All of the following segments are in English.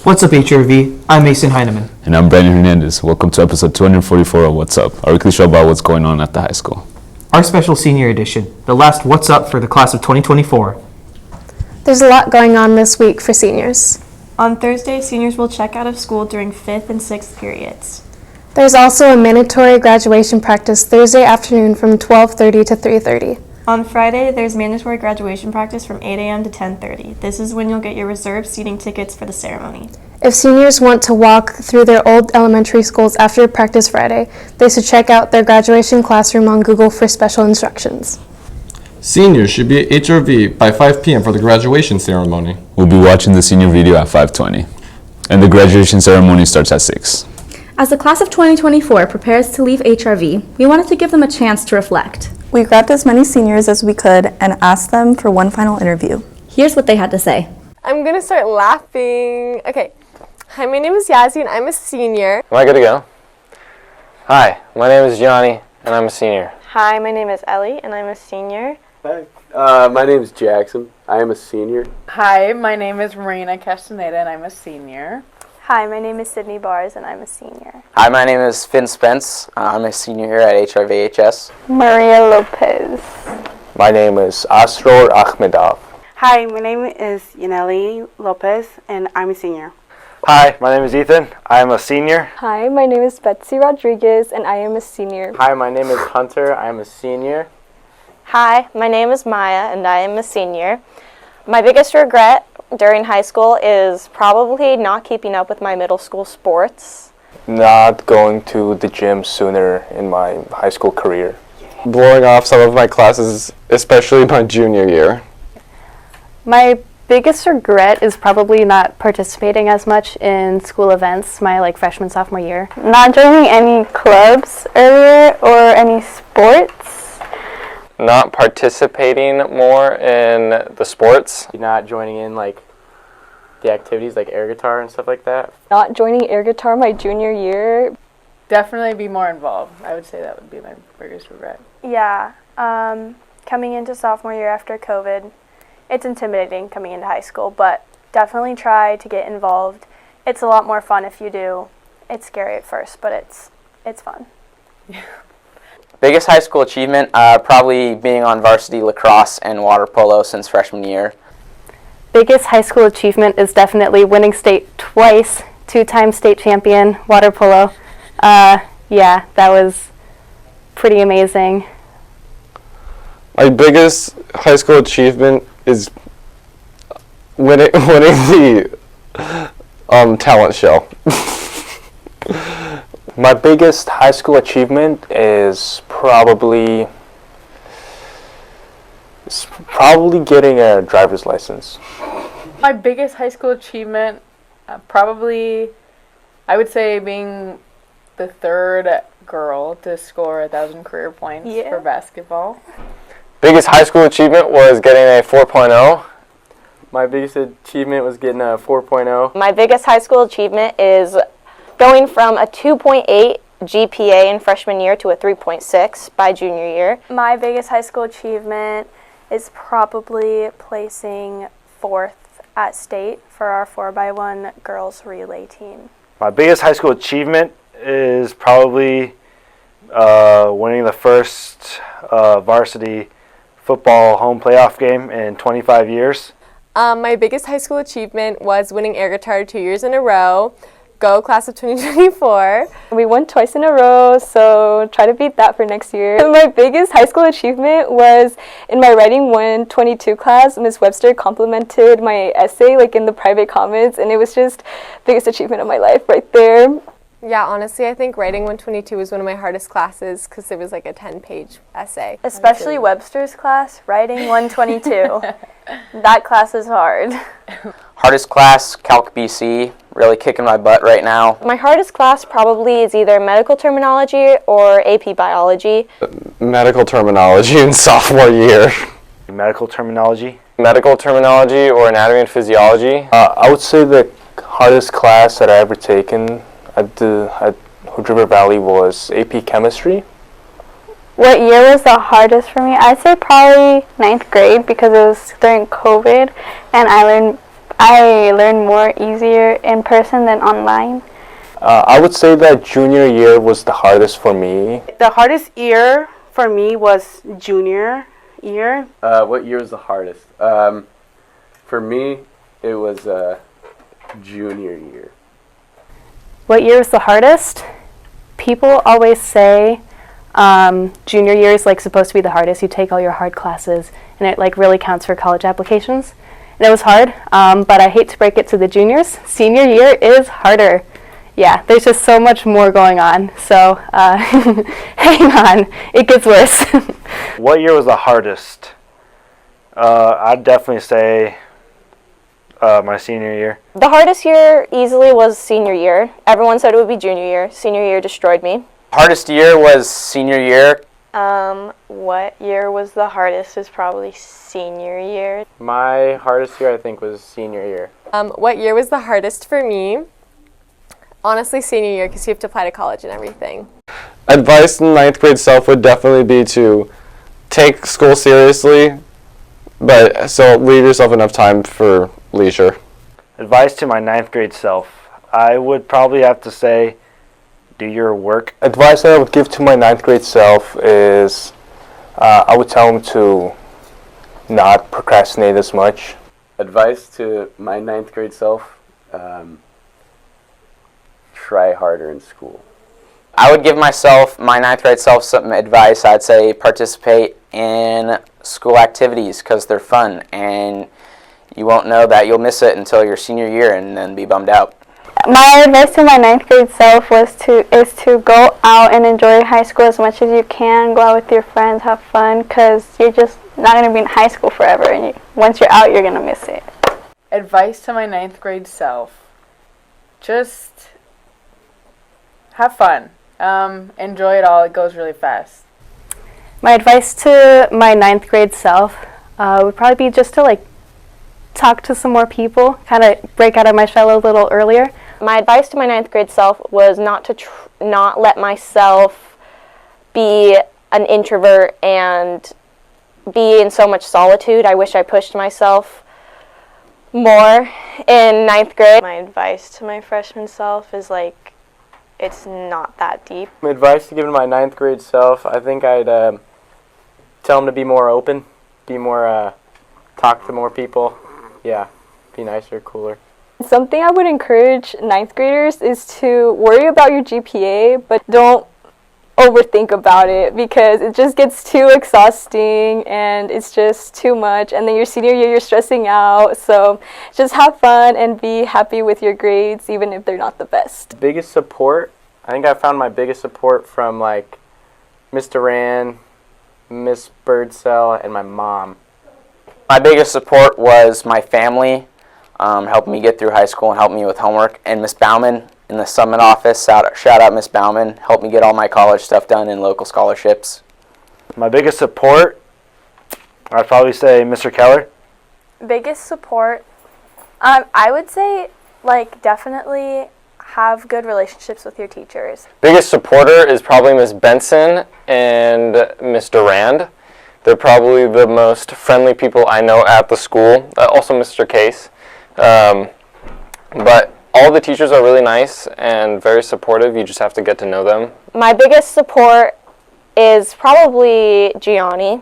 What's up, HRV? I'm Mason Heineman. And I'm Brandon Hernandez. Welcome to episode 244 of What's Up, our weekly show about what's going on at the high school. Our special senior edition, the last What's Up for the class of 2024. There's a lot going on this week for seniors. On Thursday, seniors will check out of school during 5th and 6th periods. There's also a mandatory graduation practice Thursday afternoon from 12:30 to 3:30. On Friday, there's mandatory graduation practice from 8 a.m. to 10:30. This is when you'll get your reserved seating tickets for the ceremony. If seniors want to walk through their old elementary schools after practice Friday, they should check out their graduation classroom on Google for special instructions. Seniors should be at HRV by 5 p.m. for the graduation ceremony. We'll be watching the senior video at 5:20, and the graduation ceremony starts at 6. As the class of 2024 prepares to leave HRV, we wanted to give them a chance to reflect. We grabbed as many seniors as we could and asked them for one final interview. Here's what they had to say. I'm gonna start laughing. Okay. Hi, my name is Yazzie and I'm a senior. Am I good to go? Hi, my name is Johnny and I'm a senior. Hi, my name is Ellie and I'm a senior. Hi. My name is Jackson. I am a senior. Hi, my name is Marina Castaneda and I'm a senior. Hi, my name is Sydney Bars and I'm a senior. Hi, my name is Finn Spence. I'm a senior here at HRVHS. Maria Lopez. My name is Asror Ahmedov. Hi, my name is Yaneli Lopez and I'm a senior. Hi, my name is Ethan. I am a senior. Hi, my name is Betsy Rodriguez and I am a senior. Hi, my name is Hunter. I am a senior. Hi, my name is Maya and I am a senior. My biggest regret during high school is probably not keeping up with my middle school sports. Not going to the gym sooner in my high school career. Blowing off some of my classes, especially my junior year. My biggest regret is probably not participating as much in school events my freshman, sophomore year. Not joining any clubs earlier or any sports. Not participating more in the sports. Not joining in the activities like air guitar and stuff like that. Not joining air guitar my junior year. Definitely be more involved. I would say that would be my biggest regret. Yeah, coming into sophomore year after COVID, it's intimidating coming into high school, but definitely try to get involved. It's a lot more fun if you do. It's scary at first, but it's fun. Biggest high school achievement, probably being on varsity lacrosse and water polo since freshman year. Biggest high school achievement is definitely winning state twice, 2-time state champion, water polo. Yeah, that was pretty amazing. My biggest high school achievement is winning the talent show. My biggest high school achievement is probably getting a driver's license. My biggest high school achievement, probably, I would say being the third girl to score 1,000 career points for basketball. Biggest high school achievement was getting a 4.0. My biggest achievement was getting a 4.0. My biggest high school achievement is going from a 2.8 GPA in freshman year to a 3.6 by junior year. My biggest high school achievement is probably placing 4th at state for our 4x1 girls relay team. My biggest high school achievement is probably winning the first varsity football home playoff game in 25 years. My biggest high school achievement was winning air guitar 2 years in a row. Go class of 2024. We won twice in a row, so try to beat that for next year. My biggest high school achievement was in my writing 122 class. Ms. Webster complimented my essay in the private comments, and it was just the biggest achievement of my life right there. Yeah, honestly, I think writing 122 was one of my hardest classes because it was a 10-page essay. Especially Webster's class, writing 122. That class is hard. Hardest class, Calc BC, really kicking my butt right now. My hardest class probably is either medical terminology or AP biology. Medical terminology in sophomore year. Medical terminology. Medical terminology or anatomy and physiology. I would say the hardest class that I ever taken at Hood River Valley was AP Chemistry. What year was the hardest for me? I'd say probably 9th grade because it was during COVID and I learned I learned more easier in person than online. I would say that junior year was the hardest for me. The hardest year for me was junior year. What year was the hardest? For me, it was junior year. What year was the hardest? People always say junior year is like supposed to be the hardest. You take all your hard classes, and it like really counts for college applications. And it was hard, but I hate to break it to the juniors. Senior year is harder. Yeah, there's just so much more going on. So hang on, it gets worse. What year was the hardest? I'd definitely say my senior year. The hardest year easily was senior year. Everyone said it would be junior year. Senior year destroyed me. Hardest year was senior year. What year was the hardest is probably senior year. My hardest year, I think, was senior year. What year was the hardest for me? Honestly, senior year, because you have to apply to college and everything. Advice to ninth grade self would definitely be to take school seriously, but so leave yourself enough time for leisure. Advice to my ninth grade self. I would probably have to say, do your work. Advice that I would give to my ninth grade self is I would tell him to not procrastinate as much. Advice to my ninth grade self, try harder in school. I would give my ninth grade self some advice. I'd say participate in school activities because they're fun, and you won't know that you'll miss it until your senior year and then be bummed out. My advice to my ninth grade self is to go out and enjoy high school as much as you can. Go out with your friends, have fun, because you're just not going to be in high school forever, and once you're out, you're going to miss it. Advice to my ninth grade self. Just have fun. Enjoy it all. It goes really fast. My advice to my ninth grade self would probably be just to like talk to some more people, kind of break out of my shell a little earlier. My advice to my ninth grade self was not let myself be an introvert and be in so much solitude. I wish I pushed myself more in ninth grade. My advice to my freshman self is like, it's not that deep. My advice to give to my ninth grade self, I think I'd tell him to be more open, talk to more people. Yeah, be nicer, cooler. Something I would encourage ninth graders is to worry about your GPA, but don't overthink about it because it just gets too exhausting and it's just too much, and then your senior year you're stressing out. So just have fun and be happy with your grades even if they're not the best. Biggest support, I think I found my biggest support from like Miss Duran, Miss Birdsell, and my mom. My biggest support was my family, helping me get through high school and helping me with homework, and Miss Bauman in the Summit office. Shout out Miss Bauman, helped me get all my college stuff done and local scholarships. My biggest support, I'd probably say Mr. Keller. Biggest support, I would say like definitely have good relationships with your teachers. Biggest supporter is probably Miss Benson and Miss Durand. They're probably the most friendly people I know at the school. Also Mr. Case. But all the teachers are really nice and very supportive. You just have to get to know them. My biggest support is probably Gianni.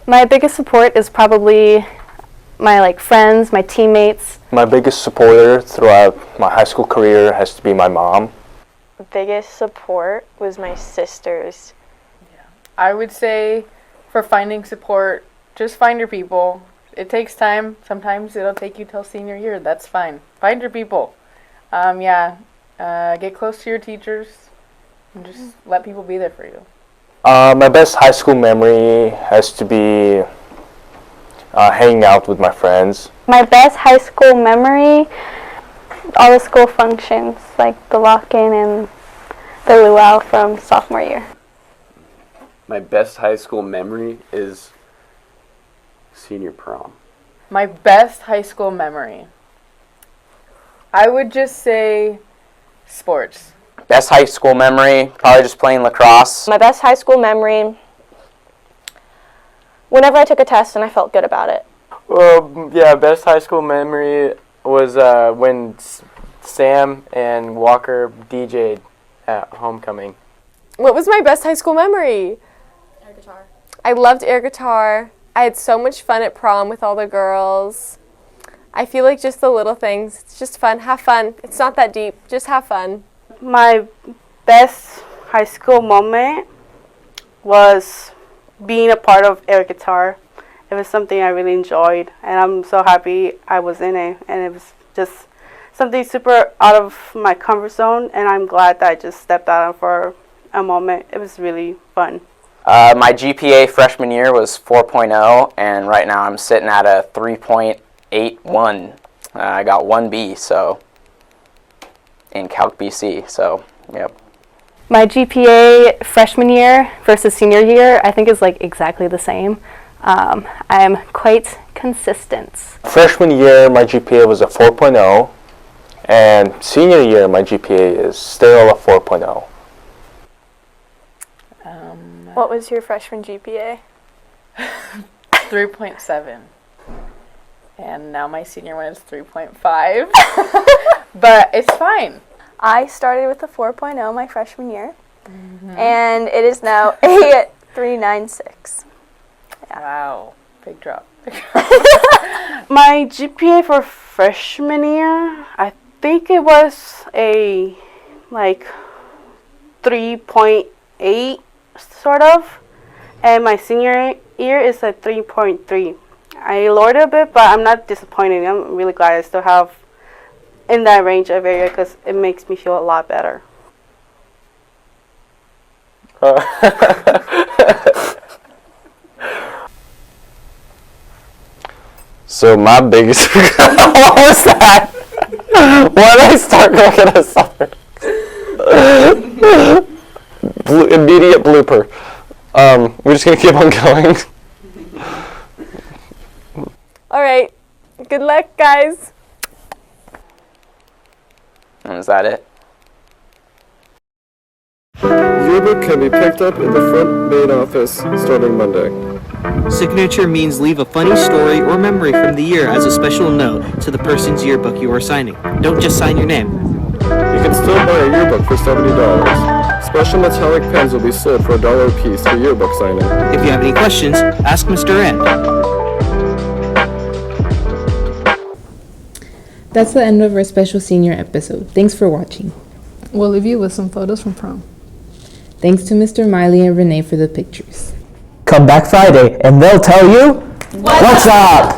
My biggest support is probably my friends, my teammates. My biggest supporter throughout my high school career has to be my mom. Biggest support was my sisters. I would say for finding support, just find your people. It takes time. Sometimes it'll take you till senior year. That's fine. Find your people. Get close to your teachers and just let people be there for you. My best high school memory has to be hanging out with my friends. My best high school memory, all the school functions, like the lock-in and the luau from sophomore year. My best high school memory is senior prom. My best high school memory, I would just say sports. Best high school memory, probably just playing lacrosse. My best high school memory, whenever I took a test and I felt good about it. Yeah, best high school memory was when Sam and Walker DJ'd at homecoming. What was my best high school memory? Air guitar. I loved air guitar. I had so much fun at prom with all the girls. I feel like just the little things. It's just fun. Have fun. It's not that deep. Just have fun. My best high school moment was being a part of air guitar. It was something I really enjoyed, and I'm so happy I was in it. And it was just something super out of my comfort zone, and I'm glad that I just stepped out for a moment. It was really fun. My GPA freshman year was 4.0, and right now I'm sitting at a 3.81. I got 1B, so in Calc BC, so yep. My GPA freshman year versus senior year, I think is like exactly the same. I'm quite consistent. Freshman year, my GPA was a 4.0, and senior year, my GPA is still a 4.0. What was your freshman GPA? 3.7. And now my senior one is 3.5. But it's fine. I started with a 4.0 my freshman year, and it is now a 3.96. Yeah. Wow, big drop. My GPA for freshman year, I think it was a like 3.8 sort of, and my senior year is a 3.3. I lowered it a bit, but I'm not disappointed. I'm really glad I still have in that range of area because it makes me feel a lot better. So my biggest what was that? Why did I start looking at something? Immediate blooper. We're just gonna keep on going. All right. Good luck, guys. And is that it? Yearbook can be picked up in the front main office starting Monday. Signature means leave a funny story or memory from the year as a special note to the person's yearbook you are signing. Don't just sign your name. You can still buy a yearbook for $70. Special metallic pens will be sold for $1 a piece for yearbook signing. If you have any questions, ask Mr. Rand. That's the end of our special senior episode. Thanks for watching. We'll leave you with some photos from prom. Thanks to Mr. Miley and Renee for the pictures. Come back Friday and they'll tell you what's up!